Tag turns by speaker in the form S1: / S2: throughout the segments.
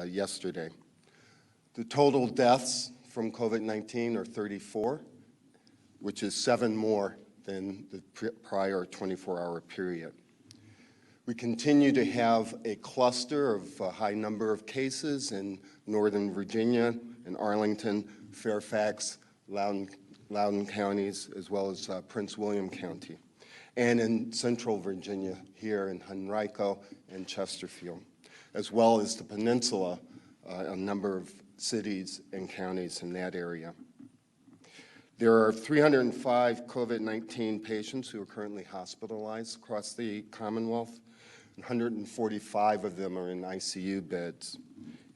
S1: yesterday. The total deaths from COVID-19 are 34, which is 7 more than the prior 24-hour period. We continue to have a cluster of a high number of cases in Northern Virginia, in Arlington, Fairfax, Loudoun counties, as well as Prince William County, and in Central Virginia here in Henrico and Chesterfield, as well as the peninsula, a number of cities and counties in that area. There are 305 COVID-19 patients who are currently hospitalized across the Commonwealth. 145 of them are in ICU beds,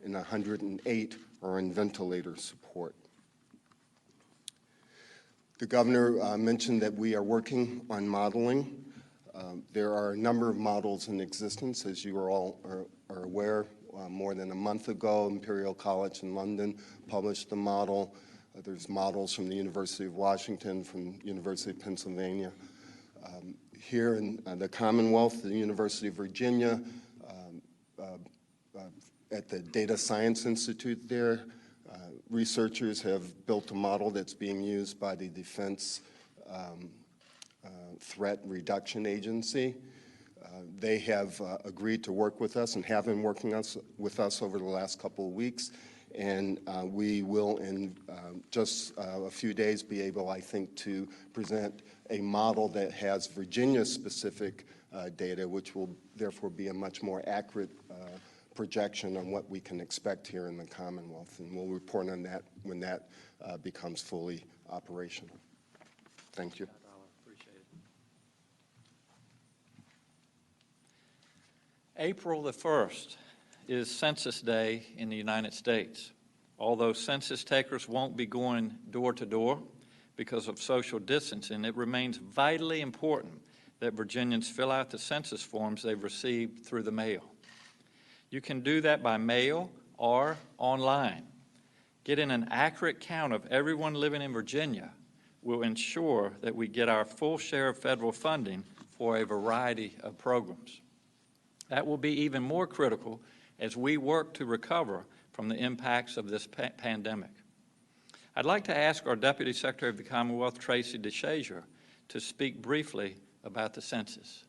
S1: and 108 are in ventilator support. The governor mentioned that we are working on modeling. There are a number of models in existence, as you are aware. More than a month ago, Imperial College in London published the model. There's models from the University of Washington, from University of Pennsylvania. Here in the Commonwealth, the University of Virginia, at the Data Science Institute there, researchers have built a model that's being used by the Defense Threat Reduction Agency. They have agreed to work with us and have been working with us over the last couple of weeks. And we will, in just a few days, be able, I think, to present a model that has Virginia-specific data, which will therefore be a much more accurate projection on what we can expect here in the Commonwealth. And we'll report on that when that becomes fully operational. Thank you.
S2: April the 1st is Census Day in the United States. Although census takers won't be going door to door because of social distancing, it remains vitally important that Virginians fill out the census forms they've received through the mail. You can do that by mail or online. Getting an accurate count of everyone living in Virginia will ensure that we get our full share of federal funding for a variety of programs. That will be even more critical as we work to recover from the impacts of this pandemic. I'd like to ask our Deputy Secretary of the Commonwealth, Tracy DeShazier, to speak briefly about the census.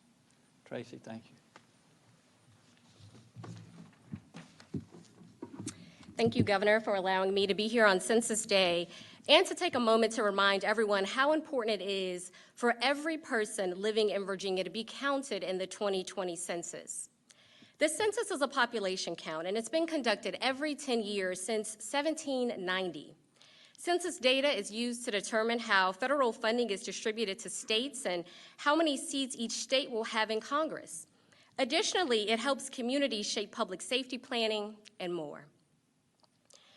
S2: Tracy, thank you.
S3: Thank you, Governor, for allowing me to be here on Census Day and to take a moment to remind everyone how important it is for every person living in Virginia to be counted in the 2020 census. The census is a population count, and it's been conducted every 10 years since 1790. Census data is used to determine how federal funding is distributed to states and how many seats each state will have in Congress. Additionally, it helps communities shape public safety planning and more.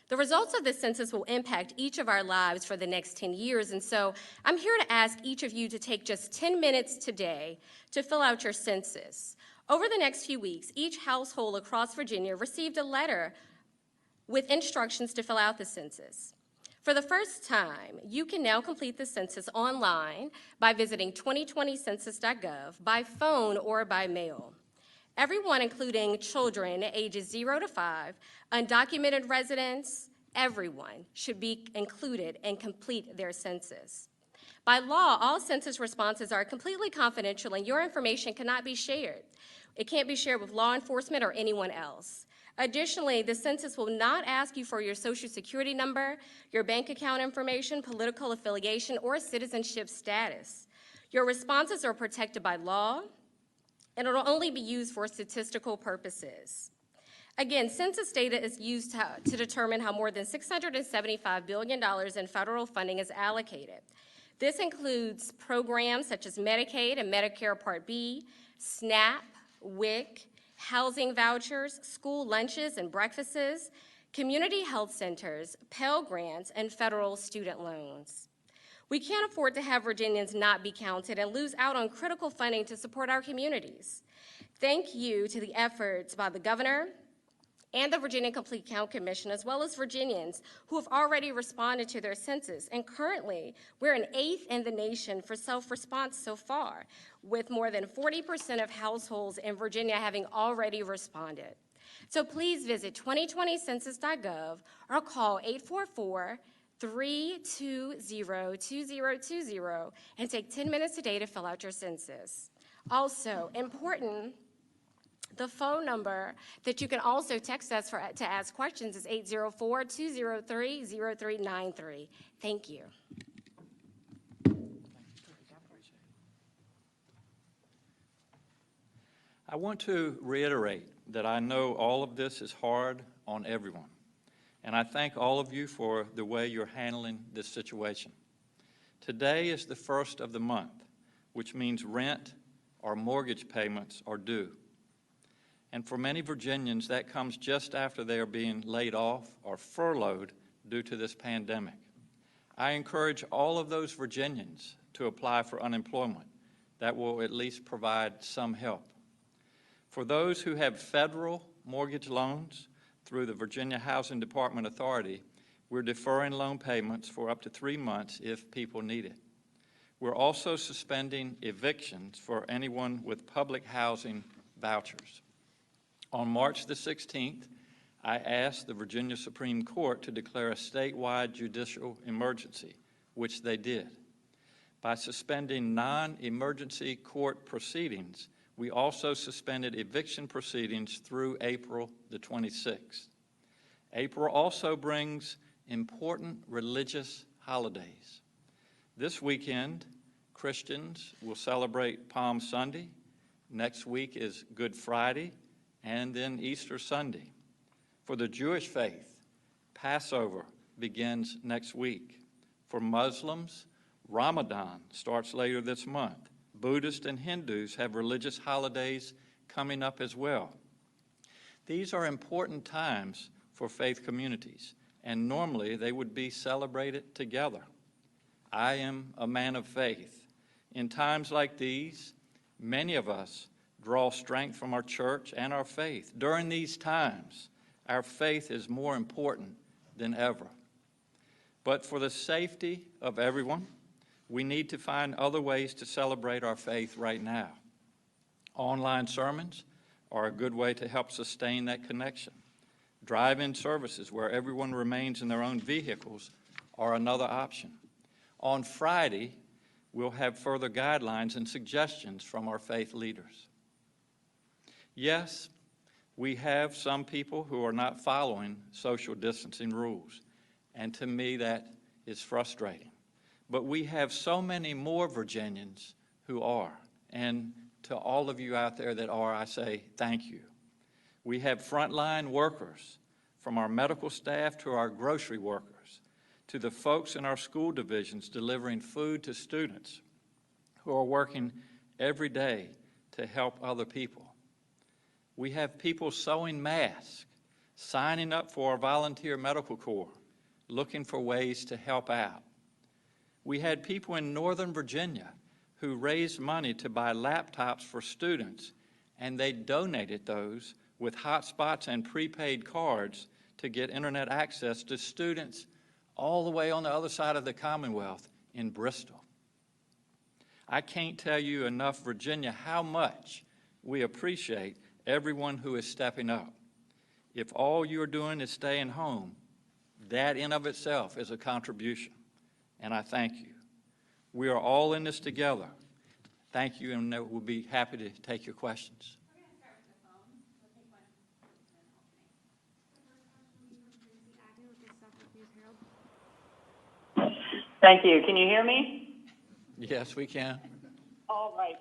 S3: The results of this census will impact each of our lives for the next 10 years, and so I'm here to ask each of you to take just 10 minutes today to fill out your census. Over the next few weeks, each household across Virginia received a letter with instructions to fill out the census. For the first time, you can now complete the census online by visiting 2020census.gov, by phone, or by mail. Everyone, including children ages 0 to 5, undocumented residents, everyone should be included and complete their census. By law, all census responses are completely confidential and your information cannot be shared. It can't be shared with law enforcement or anyone else. Additionally, the census will not ask you for your Social Security number, your bank account information, political affiliation, or citizenship status. Your responses are protected by law, and it will only be used for statistical purposes. Again, census data is used to determine how more than $675 billion in federal funding is allocated. This includes programs such as Medicaid and Medicare Part B, SNAP, WIC, housing vouchers, school lunches and breakfasts, community health centers, Pell Grants, and federal student loans. We can't afford to have Virginians not be counted and lose out on critical funding to support our communities. Thank you to the efforts by the governor and the Virginia Complete Count Commission, as well as Virginians who have already responded to their census. And currently, we're an 8th in the nation for self-response so far, with more than 40% of households in Virginia having already responded. So please visit 2020census.gov or call 844-320-2020 and take 10 minutes a day to fill out your census. Also, important, the phone number that you can also text us to ask questions is 804-203-0393. Thank you.
S2: I want to reiterate that I know all of this is hard on everyone, and I thank all of you for the way you're handling this situation. Today is the first of the month, which means rent or mortgage payments are due. And for many Virginians, that comes just after they are being laid off or furloughed due to this pandemic. I encourage all of those Virginians to apply for unemployment. That will at least provide some help. For those who have federal mortgage loans through the Virginia Housing Department Authority, we're deferring loan payments for up to 3 months if people need it. We're also suspending evictions for anyone with public housing vouchers. On March the 16th, I asked the Virginia Supreme Court to declare a statewide judicial emergency, which they did. By suspending non-emergency court proceedings, we also suspended eviction proceedings through April the 26th. April also brings important religious holidays. This weekend, Christians will celebrate Palm Sunday. Next week is Good Friday, and then Easter Sunday. For the Jewish faith, Passover begins next week. For Muslims, Ramadan starts later this month. Buddhists and Hindus have religious holidays coming up as well. These are important times for faith communities, and normally they would be celebrated together. I am a man of faith. In times like these, many of us draw strength from our church and our faith. During these times, our faith is more important than ever. But for the safety of everyone, we need to find other ways to celebrate our faith right now. Online sermons are a good way to help sustain that connection. Drive-in services where everyone remains in their own vehicles are another option. On Friday, we'll have further guidelines and suggestions from our faith leaders. Yes, we have some people who are not following social distancing rules, and to me that is frustrating. But we have so many more Virginians who are, and to all of you out there that are, I say thank you. We have frontline workers, from our medical staff to our grocery workers, to the folks in our school divisions delivering food to students who are working every day to help other people. We have people sewing masks, signing up for our volunteer medical corps, looking for ways to help out. We had people in Northern Virginia who raised money to buy laptops for students, and they donated those with hotspots and prepaid cards to get internet access to students all the way on the other side of the Commonwealth in Bristol. I can't tell you enough, Virginia, how much we appreciate everyone who is stepping up. If all you're doing is staying home, that in of itself is a contribution, and I thank you. We are all in this together. Thank you, and we'll be happy to take your questions.
S4: We're going to start with the phone. We'll take one.
S5: Thank you. Can you hear me?
S2: Yes, we can.
S5: All right.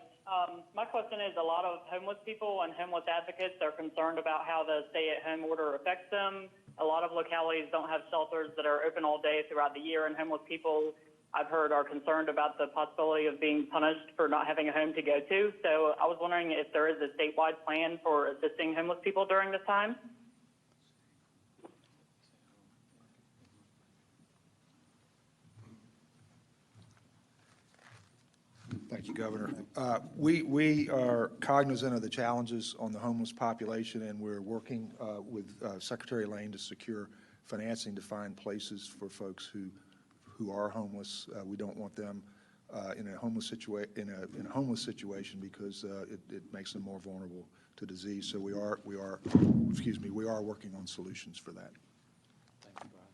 S5: My question is, a lot of homeless people and homeless advocates are concerned about how the stay-at-home order affects them. A lot of localities don't have shelters that are open all day throughout the year, and homeless people, I've heard, are concerned about the possibility of being punished for not having a home to go to. So I was wondering if there is a statewide plan for assisting homeless people during this time.
S6: Thank you, Governor. We are cognizant of the challenges on the homeless population, and we're working with Secretary Lane to secure financing to find places for folks who are homeless. We don't want them in a homeless situation because it makes them more vulnerable to disease. So we are working on solutions for that.
S2: Thank you, Brian.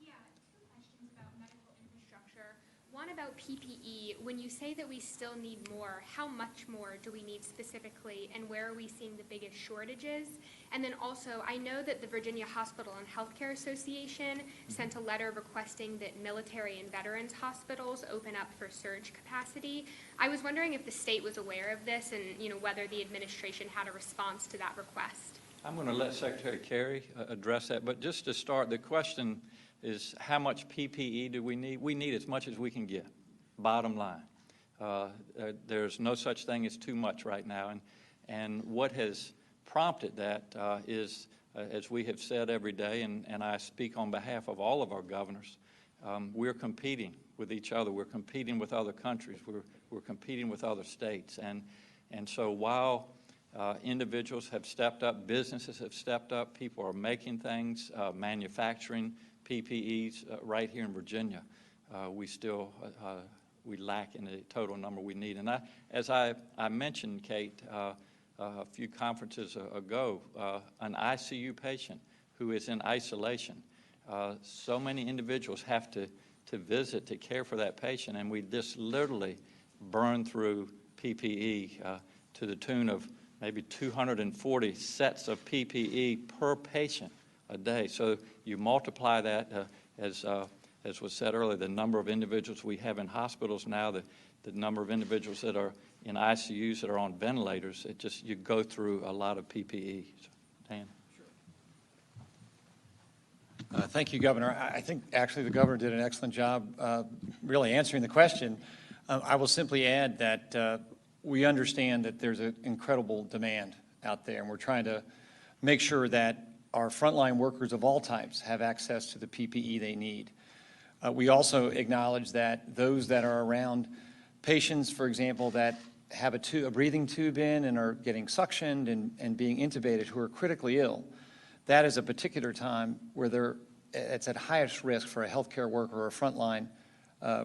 S7: Yeah, two questions about medical infrastructure. One about PPE. When you say that we still need more, how much more do we need specifically, and where are we seeing the biggest shortages? And then also, I know that the Virginia Hospital and Healthcare Association sent a letter requesting that military and veterans hospitals open up for surge capacity. I was wondering if the state was aware of this and, whether the administration had a response to that request.
S2: I'm going to let Secretary Kerry address that, but just to start, the question is how much PPE do we need? We need as much as we can get, bottom line. There's no such thing as too much right now, and what has prompted that is, as we have said every day, and I speak on behalf of all of our governors, we're competing with each other. We're competing with other countries. We're competing with other states. And so while individuals have stepped up, businesses have stepped up, people are making things, manufacturing PPEs right here in Virginia, we still we lack in the total number we need. And as I mentioned, Kate, a few conferences ago, an ICU patient who is in isolation. So many individuals have to visit to care for that patient, and we just literally burn through PPE to the tune of maybe 240 sets of PPE per patient a day. So you multiply that, as was said earlier, the number of individuals we have in hospitals now, the number of individuals that are in ICUs that are on ventilators, you go through a lot of PPE. So, Dan.
S8: Thank you, Governor. I think actually the Governor did an excellent job really answering the question. I will simply add that we understand that there's an incredible demand out there, and we're trying to make sure that our frontline workers of all types have access to the PPE they need. We also acknowledge that those that are around patients, for example, that have a breathing tube in and are getting suctioned and being intubated, who are critically ill, that is a particular time where it's at highest risk for a healthcare worker or a frontline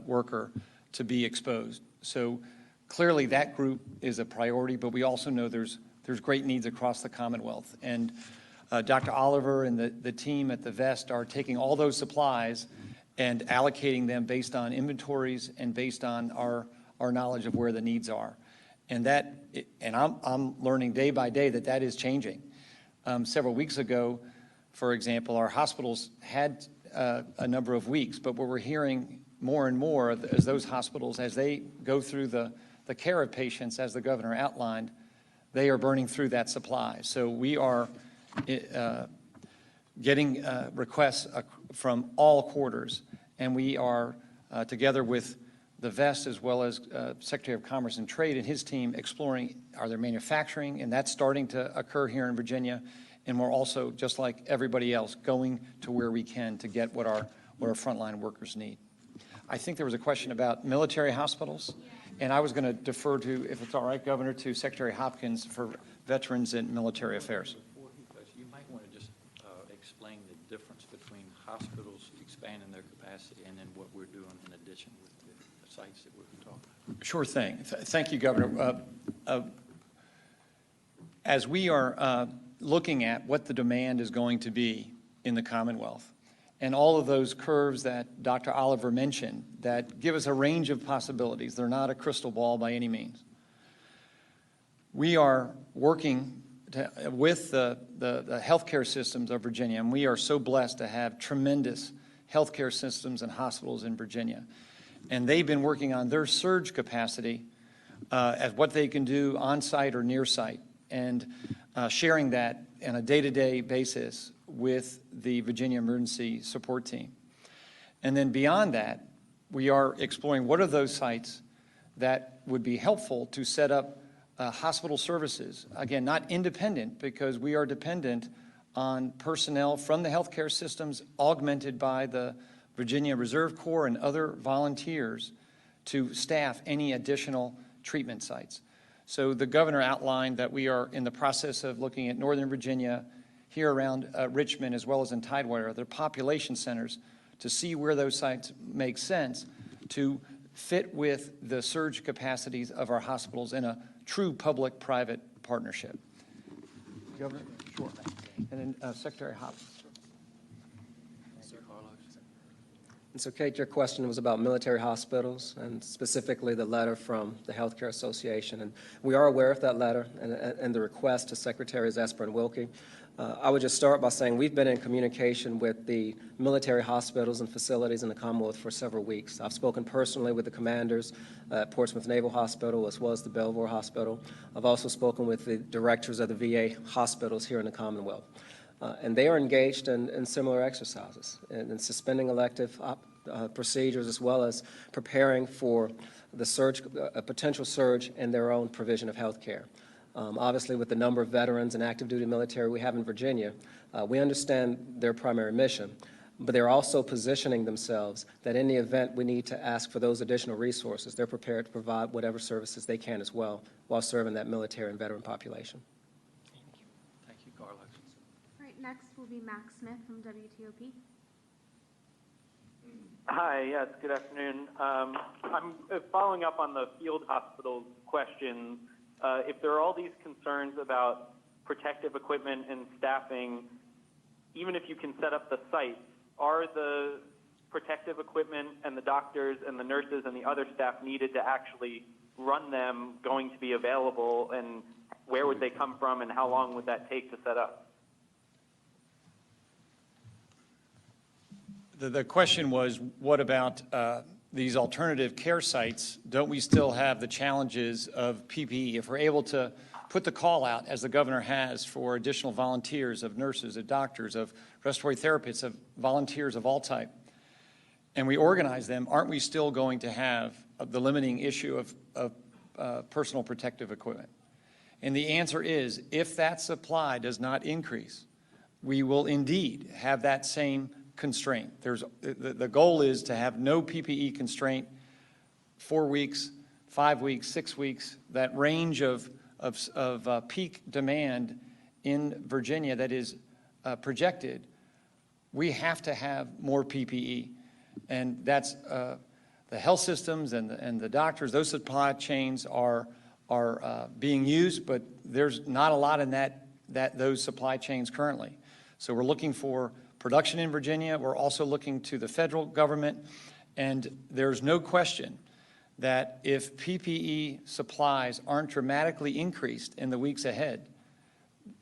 S8: worker to be exposed. So clearly that group is a priority, but we also know there's great needs across the Commonwealth. And Dr. Oliver and the team at the VEST are taking all those supplies and allocating them based on inventories and based on our knowledge of where the needs are. And I'm learning day by day that is changing. Several weeks ago, for example, our hospitals had a number of weeks, but what we're hearing more and more is those hospitals, as they go through the care of patients, as the Governor outlined, they are burning through that supply. So we are getting requests from all quarters, and we are, together with the VEST as well as Secretary of Commerce and Trade and his team, exploring, are there manufacturing, and that's starting to occur here in Virginia, and we're also, just like everybody else, going to where we can to get what our frontline workers need. I think there was a question about military hospitals, and I was going to defer to, if it's all right, Governor, to Secretary Hopkins for Veterans and Military Affairs.
S2: Before he goes, you might want to just explain the difference between hospitals expanding their capacity and then what we're doing in addition with the sites that we're talking about.
S8: Sure thing. Thank you, Governor. As we are looking at what the demand is going to be in the Commonwealth, and all of those curves that Dr. Oliver mentioned that give us a range of possibilities, they're not a crystal ball by any means. We are working with the healthcare systems of Virginia, and we are so blessed to have tremendous healthcare systems and hospitals in Virginia. And they've been working on their surge capacity at what they can do on-site or near-site, and sharing that on a day-to-day basis with the Virginia Emergency Support Team. And then beyond that, we are exploring what are those sites that would be helpful to set up hospital services. Again, not independent, because we are dependent on personnel from the healthcare systems, augmented by the Virginia Reserve Corps and other volunteers to staff any additional treatment sites. So the Governor outlined that we are in the process of looking at Northern Virginia, here around Richmond, as well as in Tidewater, other population centers, to see where those sites make sense to fit with the surge capacities of our hospitals in a true public-private partnership. Governor? Sure. And then Secretary Hopkins.
S9: And so, Kate, your question was about military hospitals and specifically the letter from the Healthcare Association. And we are aware of that letter and the request to Secretaries Esper and Wilkie. I would just start by saying we've been in communication with the military hospitals and facilities in the Commonwealth for several weeks. I've spoken personally with the commanders at Portsmouth Naval Hospital as well as the Belvoir Hospital. I've also spoken with the directors of the VA hospitals here in the Commonwealth. And they are engaged in similar exercises, in suspending elective procedures as well as preparing for the surge, a potential surge in their own provision of health care. Obviously, with the number of veterans and active duty military we have in Virginia, we understand their primary mission, but they're also positioning themselves that in the event we need to ask for those additional resources, they're prepared to provide whatever services they can as well while serving that military and veteran population.
S2: Thank you, Carlos.
S4: All right, next will be Max Smith from WTOP.
S10: Hi, yes, good afternoon. I'm following up on the field hospital question. If there are all these concerns about protective equipment and staffing, even if you can set up the sites, are the protective equipment and the doctors and the nurses and the other staff needed to actually run them going to be available, and where would they come from and how long would that take to set up?
S8: The question was, what about these alternative care sites? Don't we still have the challenges of PPE? If we're able to put the call out, as the governor has, for additional volunteers of nurses, of doctors, of respiratory therapists, of volunteers of all type, and we organize them, aren't we still going to have the limiting issue of personal protective equipment? And the answer is, if that supply does not increase, we will indeed have that same constraint. The goal is to have no PPE constraint, 4 weeks, 5 weeks, 6 weeks, that range of peak demand in Virginia that is projected. We have to have more PPE, and that's the health systems and the doctors. Those supply chains are being used, but there's not a lot in those supply chains currently. So we're looking for production in Virginia. We're also looking to the federal government, and there's no question that if PPE supplies aren't dramatically increased in the weeks ahead,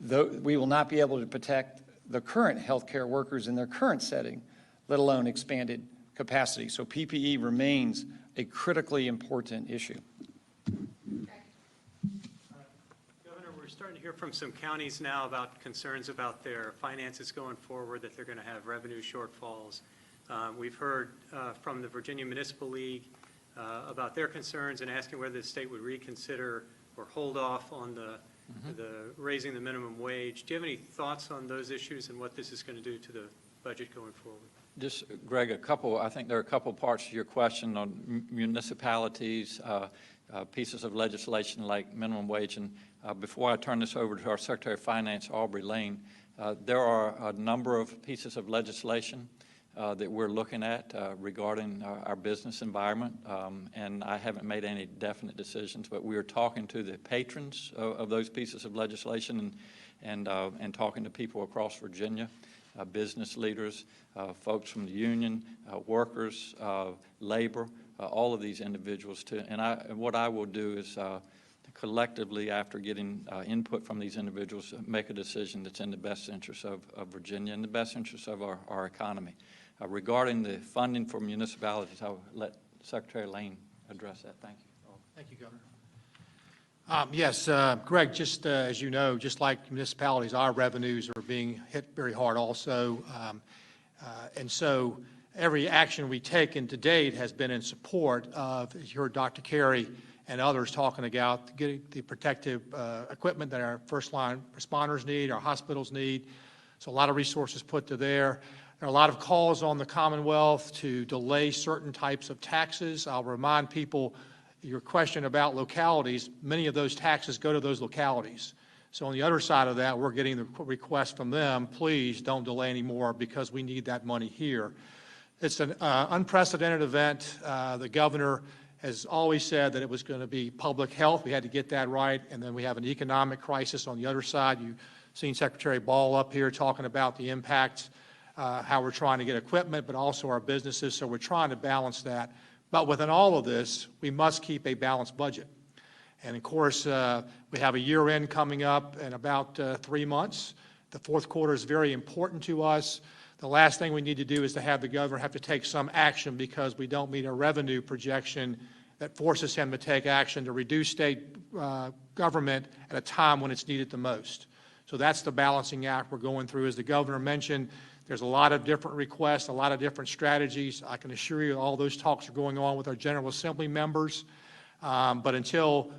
S8: we will not be able to protect the current healthcare workers in their current setting, let alone expanded capacity. So PPE remains a critically important issue.
S11: We're starting to hear from some counties now about concerns about their finances going forward, that they're going to have revenue shortfalls. We've heard from the Virginia Municipal League about their concerns and asking whether the state would reconsider or hold off on the raising the minimum wage. Do you have any thoughts on those issues and what this is going to do to the budget going forward?
S2: Just, Greg, I think there are a couple parts to your question on municipalities, pieces of legislation like minimum wage. And before I turn this over to our Secretary of Finance, Aubrey Lane, there are a number of pieces of legislation that we're looking at regarding our business environment. And I haven't made any definite decisions, but we are talking to the patrons of those pieces of legislation and talking to people across Virginia. Business leaders, folks from the union, workers, labor, all of these individuals too. And what I will do is collectively, after getting input from these individuals, make a decision that's in the best interest of Virginia and the best interest of our economy. Regarding the funding for municipalities, I'll let Secretary Lane address that. Thank you.
S12: Thank you, Governor. Yes, Greg, just as you know, just like municipalities, our revenues are being hit very hard also. And so every action we taken to date has been in support of, as you heard Dr. Carey and others talking about, getting the protective equipment that our first line responders need, our hospitals need. So a lot of resources put to there. There are a lot of calls on the Commonwealth to delay certain types of taxes. I'll remind people, your question about localities, many of those taxes go to those localities. So on the other side of that, we're getting the request from them, please don't delay anymore because we need that money here. It's an unprecedented event. The governor has always said that it was going to be public health. We had to get that right. And then we have an economic crisis on the other side. You've seen Secretary Ball up here talking about the impact, how we're trying to get equipment, but also our businesses. So we're trying to balance that. But within all of this, we must keep a balanced budget. And of course, we have a year end coming up in about 3 months. The fourth quarter is very important to us. The last thing we need to do is to have the governor have to take some action because we don't meet a revenue projection that forces him to take action to reduce state government at a time when it's needed the most. So that's the balancing act we're going through. As the governor mentioned, there's a lot of different requests, a lot of different strategies. I can assure you all those talks are going on with our General Assembly members. But until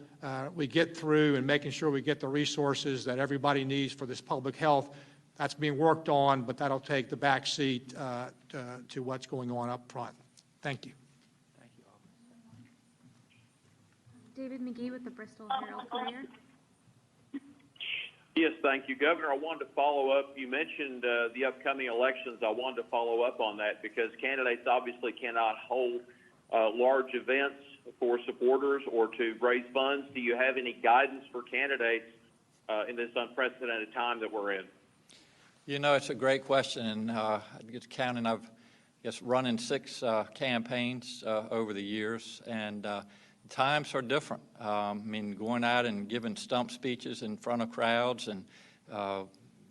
S12: we get through and making sure we get the resources that everybody needs for this public health, that's being worked on, but that'll take the back seat to what's going on up front. Thank you.
S2: Thank you, Alvin.
S4: David McGee with the Bristol Herald Courier.
S13: Yes, thank you, Governor. I wanted to follow up. You mentioned the upcoming elections. I wanted to follow up on that because candidates obviously cannot hold large events for supporters or to raise funds. Do you have any guidance for candidates in this unprecedented time that we're in?
S2: You know, it's a great question, and I get to counting. I've run in 6 campaigns over the years, and times are different. I mean, going out and giving stump speeches in front of crowds and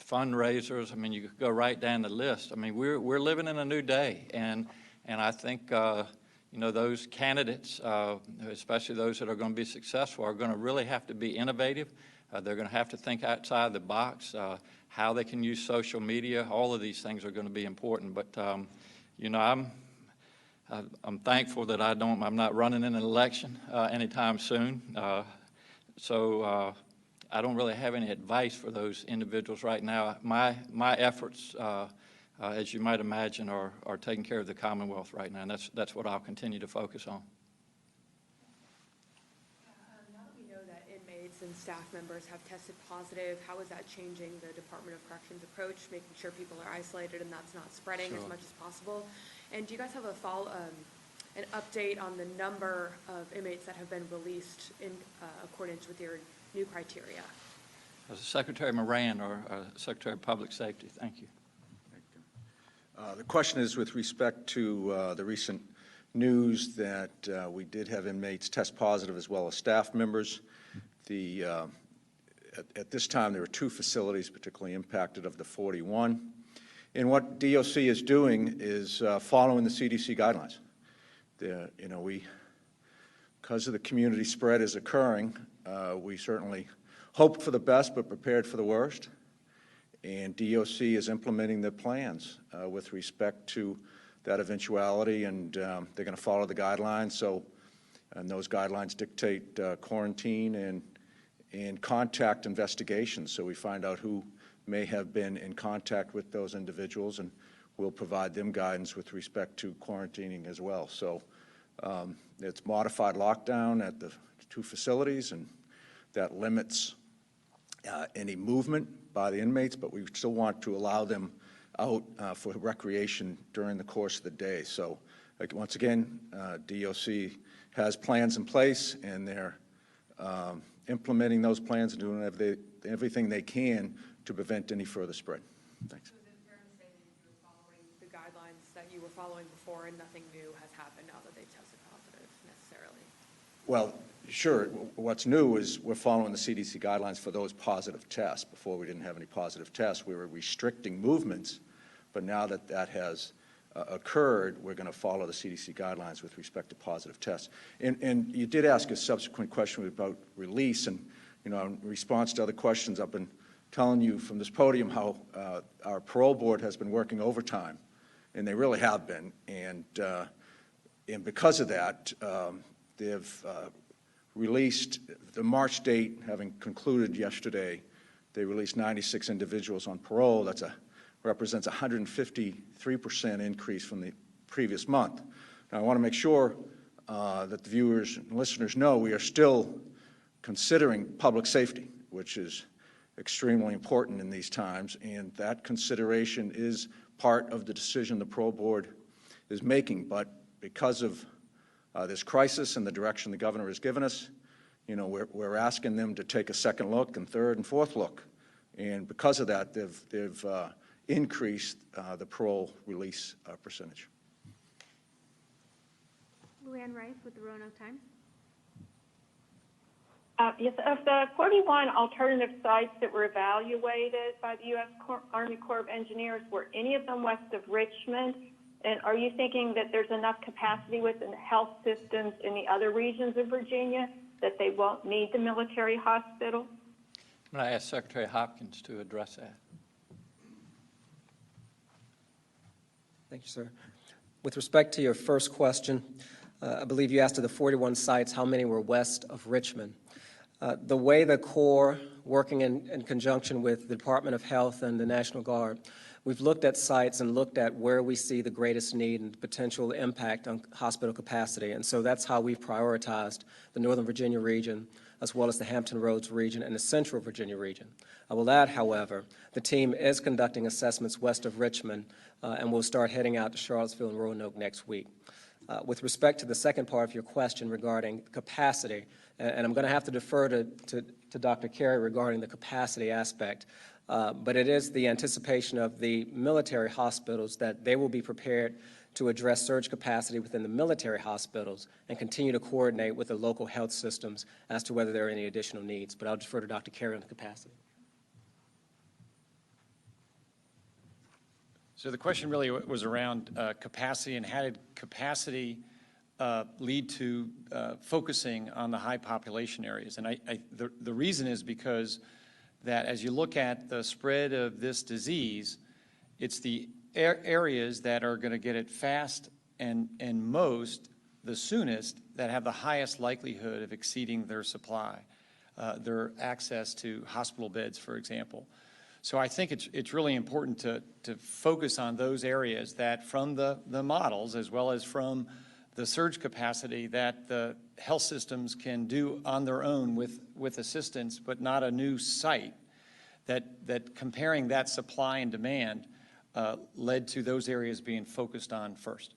S2: fundraisers. I mean, you could go right down the list. I mean, we're living in a new day, and I think you know, those candidates, especially those that are going to be successful, are going to really have to be innovative. They're going to have to think outside the box, how they can use social media. All of these things are going to be important. But you know, I'm thankful that I'm not running in an election anytime soon. So I don't really have any advice for those individuals right now. My efforts, as you might imagine, are taking care of the Commonwealth right now, and that's what I'll continue to focus on.
S14: Now that we know that inmates and staff members have tested positive, how is that changing the Department of Corrections approach, making sure people are isolated and that's not spreading as much as possible? And do you guys have an update on the number of inmates that have been released in accordance with your new criteria?
S2: Secretary Moran or Secretary of Public Safety, thank you.
S15: The question is with respect to the recent news that we did have inmates test positive as well as staff members. At this time, there were 2 facilities particularly impacted of the 41. And what DOC is doing is following the CDC guidelines. You know, because of the community spread is occurring, we certainly hoped for the best but prepared for the worst. And DOC is implementing the plans with respect to that eventuality, and they're going to follow the guidelines. And those guidelines dictate quarantine and contact investigations. So we find out who may have been in contact with those individuals, and we'll provide them guidance with respect to quarantining as well. So it's modified lockdown at the 2 facilities, and that limits any movement by the inmates, but we still want to allow them out for recreation during the course of the day. So once again, DOC has plans in place, and they're implementing those plans and doing everything they can to prevent any further spread. Thanks.
S14: So is it fair to say that you were following the guidelines that you were following before and nothing new has happened now that they've tested positive necessarily?
S15: Well, sure. What's new is we're following the CDC guidelines for those positive tests. Before we didn't have any positive tests. We were restricting movements, but now that that has occurred, we're going to follow the CDC guidelines with respect to positive tests. And you did ask a subsequent question about release, and you know, in response to other questions, I've been telling you from this podium how our parole board has been working overtime, and they really have been. And because of that, they've released the March date, having concluded yesterday. They released 96 individuals on parole. That represents a 153% increase from the previous month. Now, I want to make sure that the viewers and listeners know we are still considering public safety, which is extremely important in these times, and that consideration is part of the decision the parole board is making. But because of this crisis and the direction the governor has given us, we're asking them to take a second look and third and fourth look. And because of that, they've increased the parole release percentage.
S4: Luann Rice with the Roanoke Times.
S16: Yes, of the 41 alternative sites that were evaluated by the U.S. Army Corps of Engineers, were any of them west of Richmond? And are you thinking that there's enough capacity within the health systems in the other regions of Virginia that they won't need the military hospital?
S2: I'm going to ask Secretary Hopkins to address that.
S9: Thank you, sir. With respect to your first question, I believe you asked of the 41 sites, how many were west of Richmond? The way the Corps, working in conjunction with the Department of Health and the National Guard, we've looked at sites and looked at where we see the greatest need and potential impact on hospital capacity. And so that's how we've prioritized the Northern Virginia region, as well as the Hampton Roads region and the Central Virginia region. I will add, however, the team is conducting assessments west of Richmond, and we'll start heading out to Charlottesville and Roanoke next week. With respect to the second part of your question regarding capacity, and I'm going to have to defer to Dr. Carey regarding the capacity aspect, but it is the anticipation of the military hospitals that they will be prepared to address surge capacity within the military hospitals and continue to coordinate with the local health systems as to whether there are any additional needs. But I'll defer to Dr. Carey on the capacity.
S8: So the question really was around capacity, and how did capacity lead to focusing on the high population areas. And the reason is because that as you look at the spread of this disease, it's the areas that are going to get it fast and most the soonest that have the highest likelihood of exceeding their supply, their access to hospital beds, for example. So I think it's really important to focus on those areas that from the models as well as from the surge capacity that the health systems can do on their own with assistance, but not a new site, that comparing that supply and demand led to those areas being focused on first.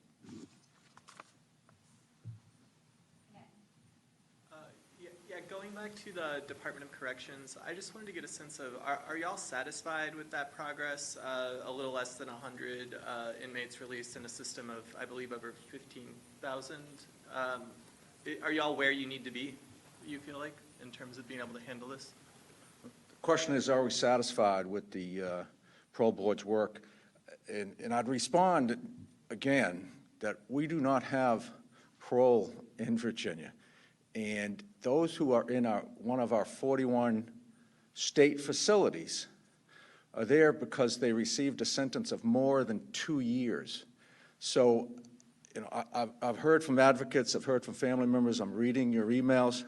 S17: Going back to the Department of Corrections, I just wanted to get a sense of, are y'all satisfied with that progress? A little less than 100 inmates released in a system of, I believe, over 15,000. Are y'all where you need to be, you feel like, in terms of being able to handle this?
S15: The question is, are we satisfied with the parole board's work? And I'd respond again that we do not have parole in Virginia. And those who are in one of our 41 state facilities are there because they received a sentence of more than 2 years. So, I've heard from advocates, I've heard from family members, I'm reading your emails,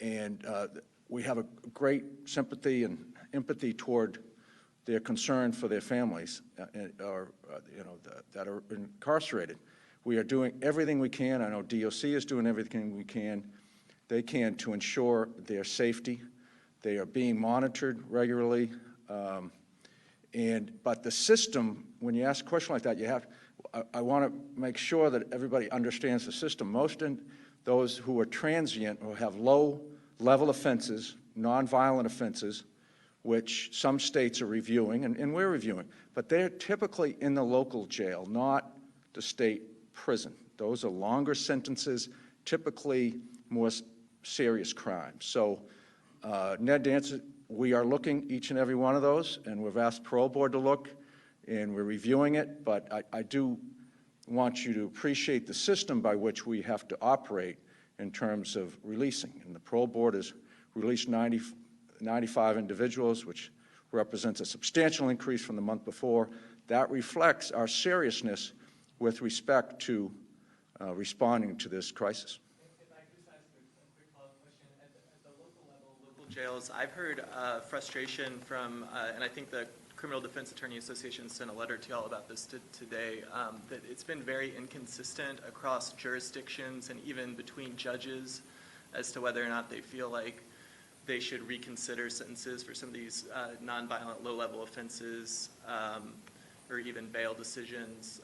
S15: and we have a great sympathy and empathy toward their concern for their families that are incarcerated. We are doing everything we can. I know DOC is doing everything they can to ensure their safety. They are being monitored regularly. But the system, when you ask a question like that, I want to make sure that everybody understands the system. Most those who are transient or have low-level offenses, nonviolent offenses, which some states are reviewing, and we're reviewing, but they're typically in the local jail, not the state prison. Those are longer sentences, typically more serious crimes. So, Ned, to answer, we are looking each and every one of those, and we've asked parole board to look, and we're reviewing it, but I do want you to appreciate the system by which we have to operate in terms of releasing. And the parole board has released 95 individuals, which represents a substantial increase from the month before. That reflects our seriousness with respect to responding to this crisis.
S17: If I could just ask a quick follow-up question. At the local level, local jails, I've heard frustration from, and I think the Criminal Defense Attorney Association sent a letter to y'all about this today, that it's been very inconsistent across jurisdictions and even between judges as to whether or not they feel like they should reconsider sentences for some of these nonviolent low-level offenses. or even bail decisions.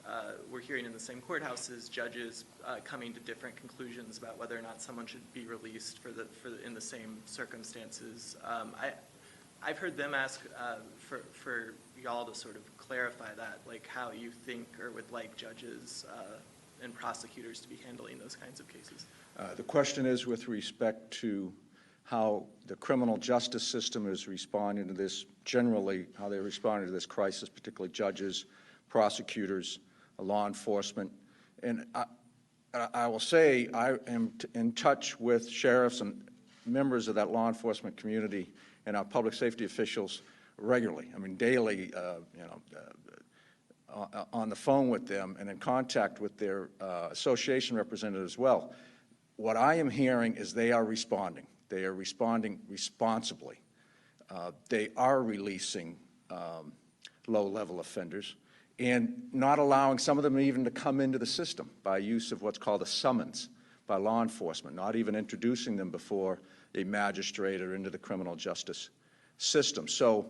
S17: We're hearing in the same courthouses judges coming to different conclusions about whether or not someone should be released in the same circumstances. I've heard them ask for y'all to sort of clarify that, like how you think or would like judges and prosecutors to be handling those kinds of cases.
S15: The question is with respect to how the criminal justice system is responding to this, generally, how they're responding to this crisis, particularly judges, prosecutors, law enforcement. And I will say I am in touch with sheriffs and members of that law enforcement community and our public safety officials regularly. I mean, daily, on the phone with them and in contact with their association representatives as well. What I am hearing is they are responding. They are responding responsibly. They are releasing low-level offenders and not allowing some of them even to come into the system by use of what's called a summons by law enforcement, not even introducing them before a magistrate or into the criminal justice system. So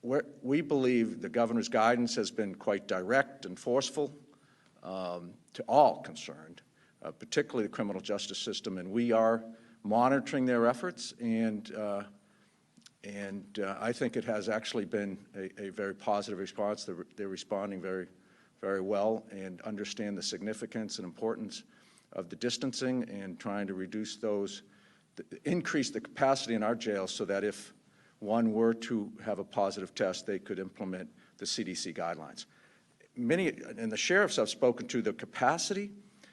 S15: we believe the governor's guidance has been quite direct and forceful to all concerned, particularly the criminal justice system, and we are monitoring their efforts, and I think it has actually been a very positive response. They're responding very, very well and understand the significance and importance of the distancing and trying to reduce those, increase the capacity in our jails so that if one were to have a positive test, they could implement the CDC guidelines. Many, and the sheriffs I've spoken to, the capacity,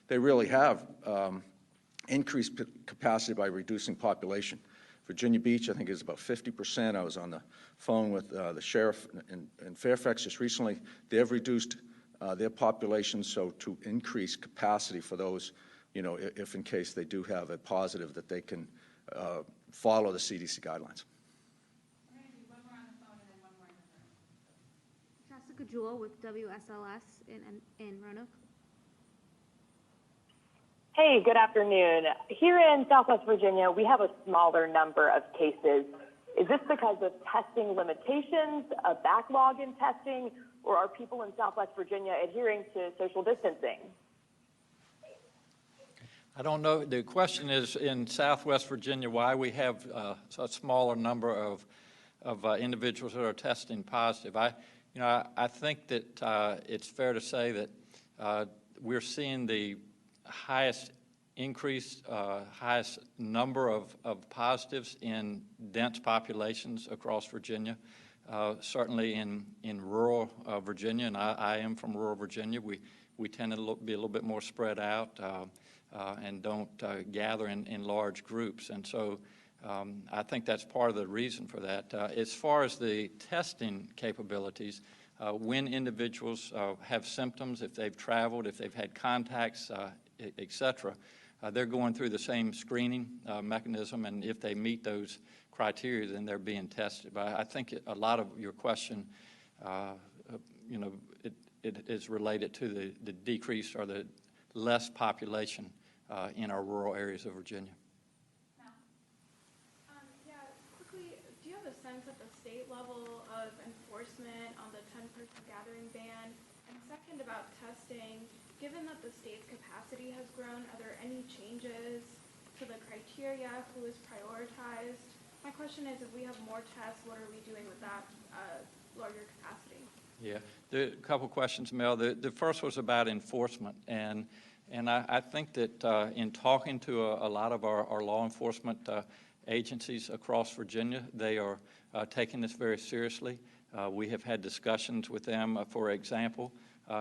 S15: they really have increased capacity by reducing population. Virginia Beach, I think, is about 50%. I was on the phone with the sheriff in Fairfax just recently. They have reduced their population so to increase capacity for those, if in case they do have a positive, that they can follow the CDC guidelines.
S4: Jessica Jewell with WSLS in Roanoke.
S18: Hey, good afternoon. Here in Southwest Virginia, we have a smaller number of cases. Is this because of testing limitations, a backlog in testing, or are people in Southwest Virginia adhering to social distancing?
S2: I don't know. The question is in Southwest Virginia why we have a smaller number of individuals that are testing positive. I think that it's fair to say that we're seeing the highest increase, highest number of positives in dense populations across Virginia. Certainly in rural Virginia, and I am from rural Virginia, we tend to be a little bit more spread out and don't gather in large groups. And so I think that's part of the reason for that. As far as the testing capabilities, when individuals have symptoms, if they've traveled, if they've had contacts, et cetera, they're going through the same screening mechanism, and if they meet those criteria, then they're being tested. But I think a lot of your question, it is related to the decrease or the less population in our rural areas of Virginia.
S19: Yeah, quickly, do you have a sense at the state level of enforcement on the 10-person gathering ban? And second, about testing, given that the state's capacity has grown, are there any changes to the criteria? Who is prioritized? My question is, if we have more tests, what are we doing with that larger capacity?
S2: Yeah, a couple questions, Mel. The first was about enforcement, and I think that in talking to a lot of our law enforcement agencies across Virginia, they are taking this very seriously. We have had discussions with them, for example,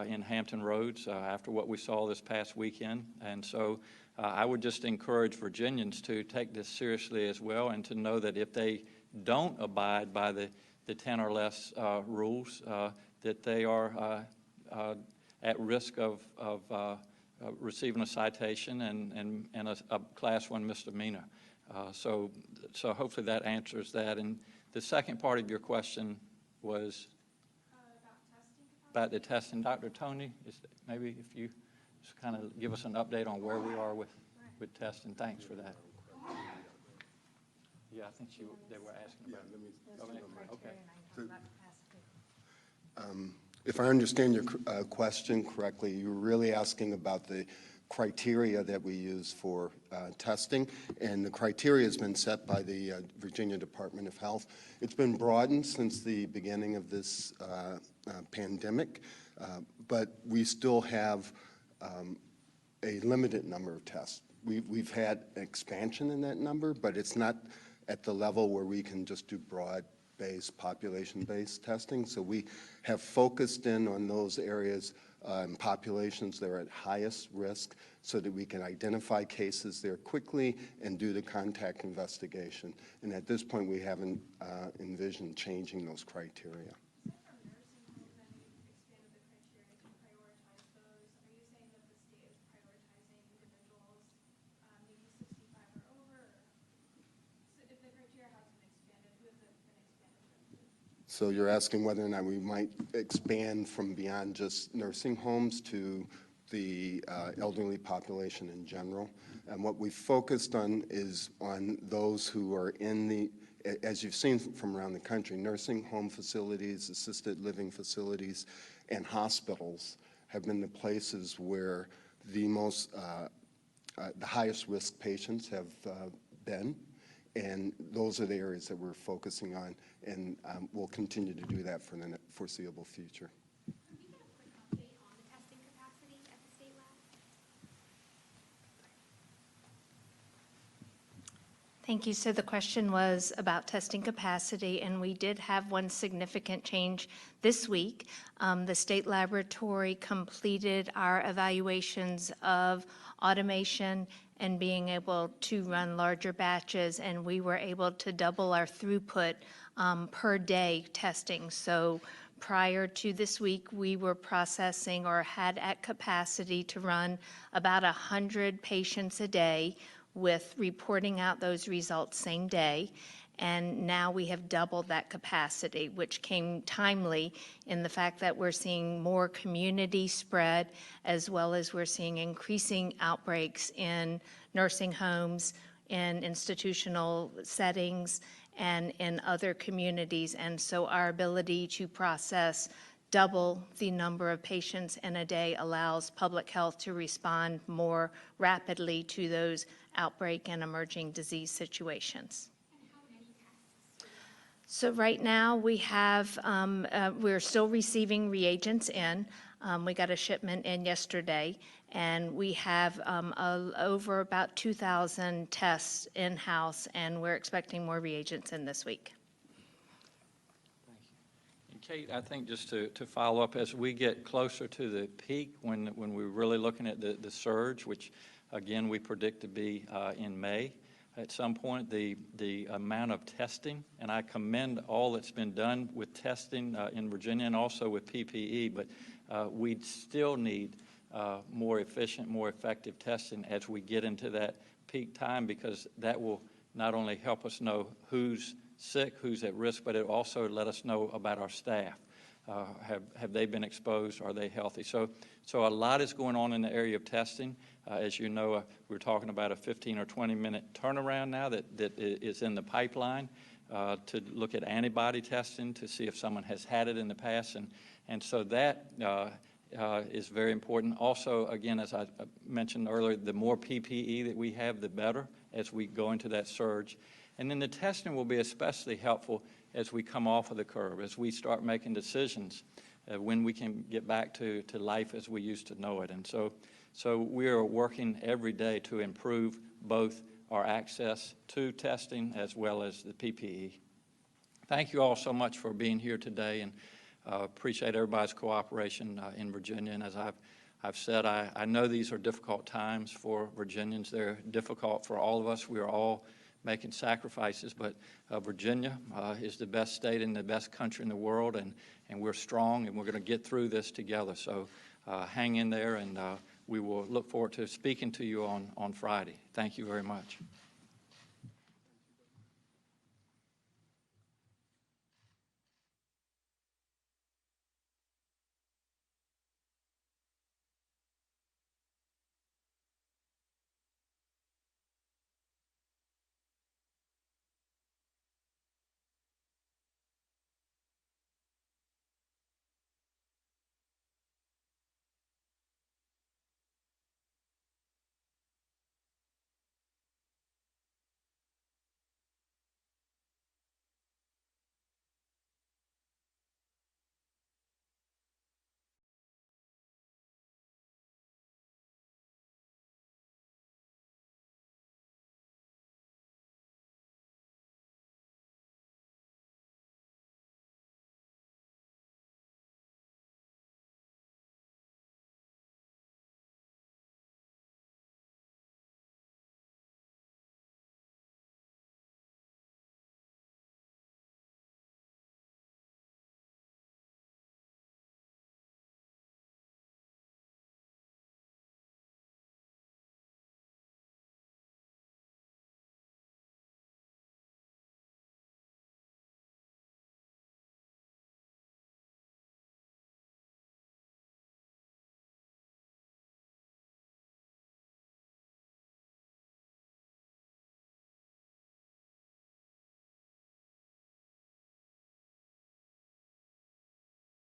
S2: in Hampton Roads after what we saw this past weekend, and so I would just encourage Virginians to take this seriously as well, and to know that if they don't abide by the 10 or less rules, that they are at risk of receiving a citation and a Class 1 misdemeanor. So hopefully that answers that. And the second part of your question was about the testing. Dr. Tony, maybe if you just kind of give us an update on where we are with testing. Thanks for that. Yeah, I think they were asking about it. Okay.
S1: If I understand your question correctly, you're really asking about the criteria that we use for testing, and the criteria has been set by the Virginia Department of Health. It's been broadened since the beginning of this pandemic, but we still have a limited number of tests. We've had expansion in that number, but it's not at the level where we can just do broad-based, population-based testing. So we have focused in on those areas and populations that are at highest risk so that we can identify cases there quickly and do the contact investigation. And at this point, we haven't envisioned changing those criteria. So you're asking whether or not we might expand from beyond just nursing homes to the elderly population in general. And what we've focused on is on those who are in the, as you've seen from around the country, nursing home facilities, assisted living facilities, and hospitals have been the places where the most, the highest risk patients have been. And those are the areas that we're focusing on, and we'll continue to do that for the foreseeable future.
S7: Can we get a quick update on the testing capacity at the state lab?
S20: Thank you. So the question was about testing capacity, and we did have one significant change this week. The state laboratory completed our evaluations of automation and being able to run larger batches, and we were able to double our throughput per day testing. So prior to this week, we were processing or had at capacity to run about 100 patients a day with reporting out those results same day. And now we have doubled that capacity, which came timely in the fact that we're seeing more community spread, as well as we're seeing increasing outbreaks in nursing homes, in institutional settings, and in other communities. And so our ability to process double the number of patients in a day allows public health to respond more rapidly to those outbreak and emerging disease situations. So right now we have, we're still receiving reagents in. We got a shipment in yesterday, and we have over about 2,000 tests in-house, and we're expecting more reagents in this week.
S2: And Kate, I think just to follow up, as we get closer to the peak, when we're really looking at the surge, which again we predict to be in May, at some point, the amount of testing, and I commend all that's been done with testing in Virginia and also with PPE, but we still need more efficient, more effective testing as we get into that peak time, because that will not only help us know who's sick, who's at risk, but it also let us know about our staff. Have they been exposed? Are they healthy? So a lot is going on in the area of testing. As you know, we're talking about a 15 or 20-minute turnaround now that is in the pipeline to look at antibody testing to see if someone has had it in the past. And so that is very important. Also, again, as I mentioned earlier, the more PPE that we have, the better as we go into that surge. And then the testing will be especially helpful as we come off of the curve, as we start making decisions when we can get back to life as we used to know it. And so we are working every day to improve both our access to testing as well as the PPE. Thank you all so much for being here today, and appreciate everybody's cooperation in Virginia. And as I've said, I know these are difficult times for Virginians. They're difficult for all of us. We are all making sacrifices, but Virginia is the best state and the best country in the world, and we're strong, and we're going to get through this together. So hang in there, and we will look forward to speaking to you on Friday. Thank you very much.